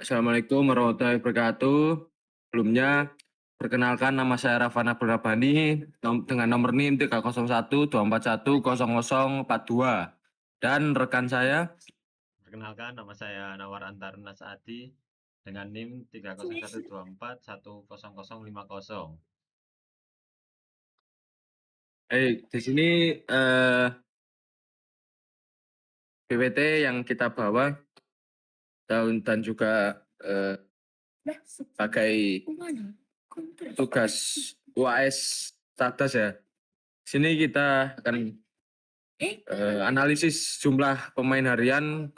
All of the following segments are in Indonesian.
Assalamualaikum warahmatullahi wabarakatuh. Sebelumnya, perkenalkan nama saya Rafana Berabani dengan nomor NIM 30124100042 dan rekan saya. Perkenalkan, nama saya Nawar Antarnas Adi dengan NIM 30124100050. Di sini PPT yang kita bawa dan juga sebagai tugas UAS Status ya. Sini kita akan analisis jumlah pemain harian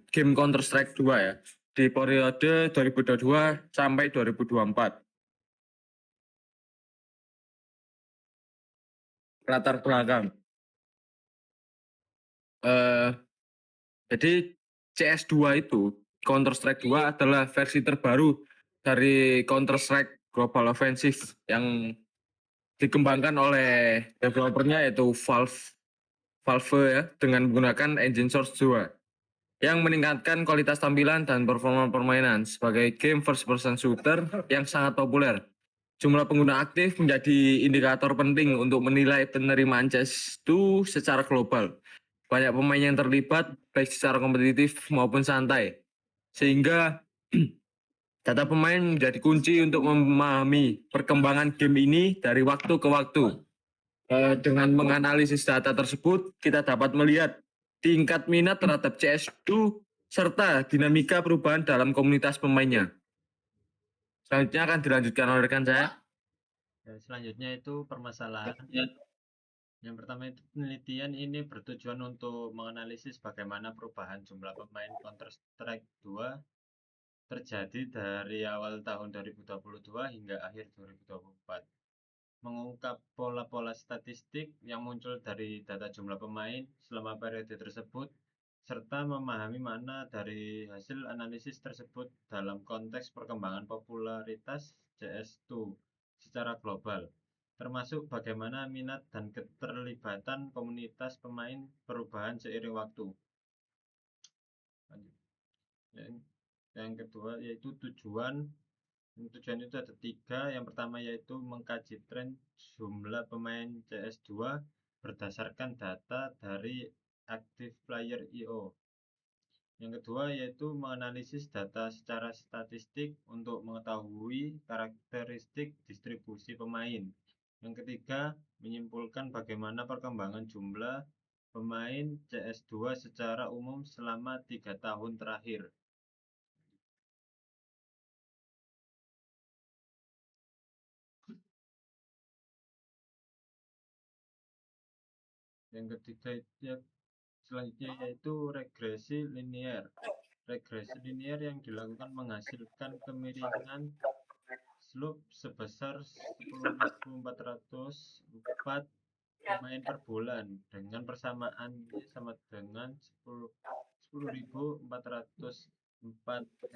game Counter Strike 2 ya di periode 2022 sampai 2024. Latar belakang. Jadi CS2 itu Counter Strike 2 adalah versi terbaru dari Counter Strike Global Offensive yang dikembangkan oleh developernya yaitu Valve ya dengan menggunakan engine Source 2 yang meningkatkan kualitas tampilan dan performa permainan sebagai game first person shooter yang sangat populer. Jumlah pengguna aktif menjadi indikator penting untuk menilai penerimaan CS2 secara global. Banyak pemain yang terlibat baik secara kompetitif maupun santai. Sehingga data pemain menjadi kunci untuk memahami perkembangan game ini dari waktu ke waktu. Dengan menganalisis data tersebut, kita dapat melihat tingkat minat terhadap CS2 serta dinamika perubahan dalam komunitas pemainnya. Selanjutnya akan dilanjutkan oleh rekan saya. Selanjutnya itu permasalahan. Yang pertama itu penelitian ini bertujuan untuk menganalisis bagaimana perubahan jumlah pemain Counter Strike 2 terjadi dari awal tahun 2022 hingga akhir 2024. Mengungkap pola-pola statistik yang muncul dari data jumlah pemain selama periode tersebut, serta memahami mana dari hasil analisis tersebut dalam konteks perkembangan popularitas CS2 secara global, termasuk bagaimana minat dan keterlibatan komunitas pemain perubahan seiring waktu. Yang kedua yaitu tujuan. Tujuan itu ada 3. Yang pertama yaitu mengkaji tren jumlah pemain CS2 berdasarkan data dari Active Player IO. Yang kedua yaitu menganalisis data secara statistik untuk mengetahui karakteristik distribusi pemain. Yang ketiga, menyimpulkan bagaimana perkembangan jumlah pemain CS2 secara umum selama 3 tahun terakhir. Yang ketiga selanjutnya yaitu regresi linear. Regresi linear yang dilakukan menghasilkan kemiringan slope sebesar 10.404 pemain per bulan dengan persamaan sama dengan 10.404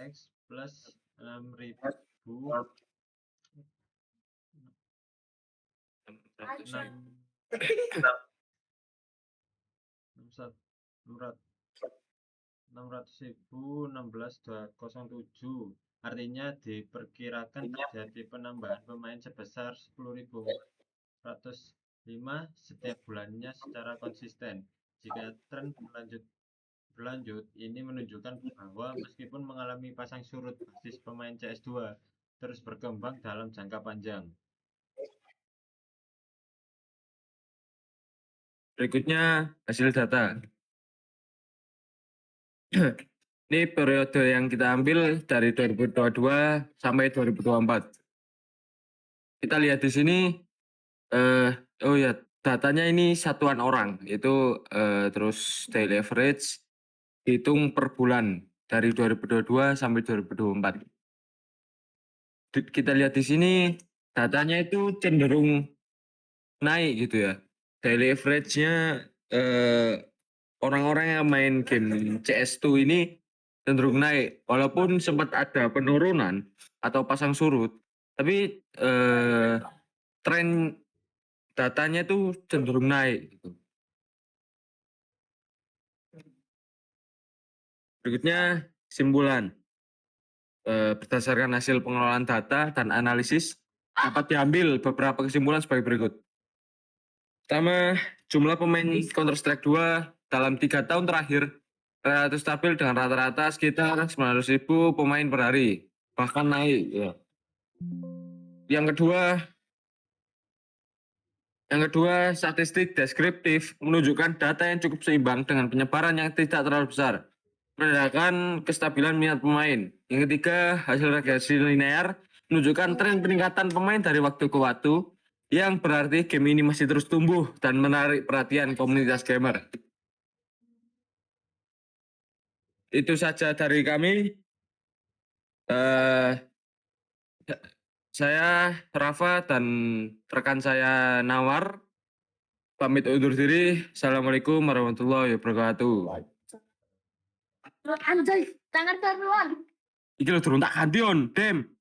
X plus 600.207. Artinya diperkirakan terjadi penambahan pemain sebesar 10.405 setiap bulannya secara konsisten. Jika tren berlanjut, ini menunjukkan bahwa meskipun mengalami pasang surut, basis pemain CS2 terus berkembang dalam jangka panjang. Berikutnya hasil data. Ini periode yang kita ambil dari 2022 sampai 2024. Kita lihat di sini, datanya ini satuan orang, itu terus daily average dihitung per bulan dari 2022 sampai 2024. Kita lihat di sini datanya itu cenderung naik gitu ya. Daily average-nya orang-orang yang main game CS2 ini cenderung naik, walaupun sempat ada penurunan atau pasang surut, tapi tren datanya tuh cenderung naik gitu. Berikutnya kesimpulan. berdasarkan hasil pengelolaan data dan analisis dapat diambil beberapa kesimpulan sebagai berikut. Pertama, jumlah pemain Counter Strike 2 dalam 3 tahun terakhir relatif stabil dengan rata-rata sekitar 900.000 pemain per hari, bahkan naik. Ya. Yang kedua, statistik deskriptif menunjukkan data yang cukup seimbang dengan penyebaran yang tidak terlalu besar, menandakan kestabilan minat pemain. Yang ketiga, hasil regresi linear menunjukkan tren peningkatan pemain dari waktu ke waktu, yang berarti game ini masih terus tumbuh dan menarik perhatian komunitas gamer. Itu saja dari kami. Eh, saya Rafa dan rekan saya Nawar pamit undur diri. Assalamualaikum warahmatullahi wabarakatuh. Anjay, tangan keluar. Iki lho durung tak ganti on, Dem.